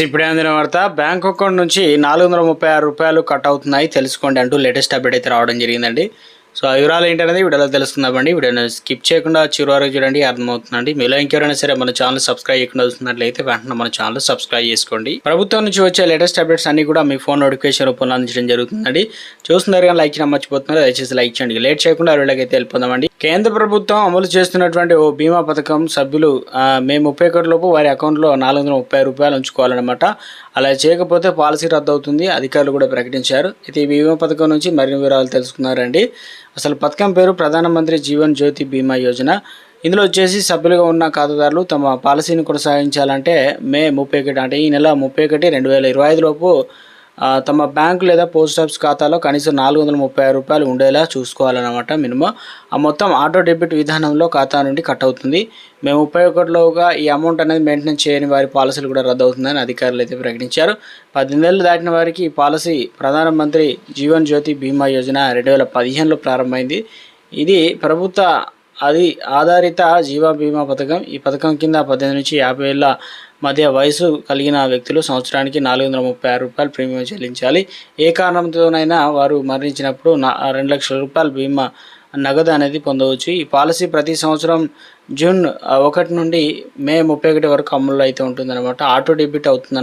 ఇప్పుడే అందిన వార్త. బ్యాంక్ అకౌంట్ నుంచి రూ. 436 కట్ అవుతున్నాయి, తెలుసుకోండి అంటూ లేటెస్ట్ అప్డేట్ అయితే రావడం జరిగిందండి. సో ఆ వివరాలు ఏంటనేది వీడియోలో తెలుసుకుందామండి. వీడియోని స్కిప్ చేయకుండా చివరి వరకు చూడండి, అర్థమవుతుందండి. మీలో ఇంకెవరైనా సరే మన ఛానల్ సబ్స్క్రైబ్ చేయకుండా చూస్తున్నట్లయితే వెంటనే మన ఛానల్ సబ్స్క్రైబ్ చేసుకోండి. ప్రభుత్వం నుంచి వచ్చే లేటెస్ట్ అప్డేట్స్ అన్ని కూడా మీ ఫోన్ నోటిఫికేషన్ రూపంలో అందించడం జరుగుతుందండి. చూస్తున్నారు కానీ లైక్ చేయడం మర్చిపోతున్నారు, దయచేసి లైక్ చేయండి. లేట్ చేయకుండా వీళ్ళకి అయితే వెళ్ళిపోదామండి. కేంద్ర ప్రభుత్వం అమలు చేస్తున్నటువంటి ఓ బీమా పథకం సభ్యులు మే 31 లోపు వారి అకౌంట్లో రూ. 430 ఉంచుకోవాలన్నమాట. అలా చేయకపోతే పాలసీ రద్దు అవుతుంది, అధికారులు కూడా ప్రకటించారు. అయితే ఈ బీమా పథకం నుంచి మరిన్ని వివరాలు తెలుసుకున్నారండి. అసలు పథకం పేరు ప్రధానమంత్రి జీవన్ జ్యోతి బీమా యోజన. ఇందులో వచ్చేసి సభ్యులుగా ఉన్న ఖాతాదారులు తమ పాలసీని కొనసాగించాలంటే మే 31 అంటే ఈ నెల 31, 2025 లోపు తమ బ్యాంకు లేదా పోస్ట్ ఆఫీస్ ఖాతాలో కనీసం రూ. 436 ఉండేలా చూసుకోవాలన్నమాట మినిమం. ఆ మొత్తం ఆటో డెబిట్ విధానంలో ఖాతా నుండి కట్ అవుతుంది. మే 31లోగా ఈ అమౌంట్ అనేది మెయింటెనెన్స్ చేయని వారి పాలసీలు కూడా రద్దు అవుతుందని అధికారులు అయితే ప్రకటించారు. 18 ఏళ్ళు దాటిన వారికి ఈ పాలసీ ప్రధానమంత్రి జీవన్ జ్యోతి బీమా యోజన 2015లో ప్రారంభమైంది. ఇది ప్రభుత్వ ఆధారిత జీవా బీమా పథకం. ఈ పథకం కింద 18 నుంచి 50 ఏళ్ళ మధ్య వయసు కలిగిన వ్యక్తులు సంవత్సరానికి రూ. 436 ప్రీమియం చెల్లించాలి. ఏ కారణంతోనైనా వారు మరణించినప్పుడు $2 లక్షల బీమా నగదు అనేది పొందవచ్చు. ఈ పాలసీ ప్రతి సంవత్సరం జూన్ 1 నుండి మే 31 వరకు అమల్లో అయితే ఉంటుందన్నమాట. ఆటో డెబిట్ అవుతుంది.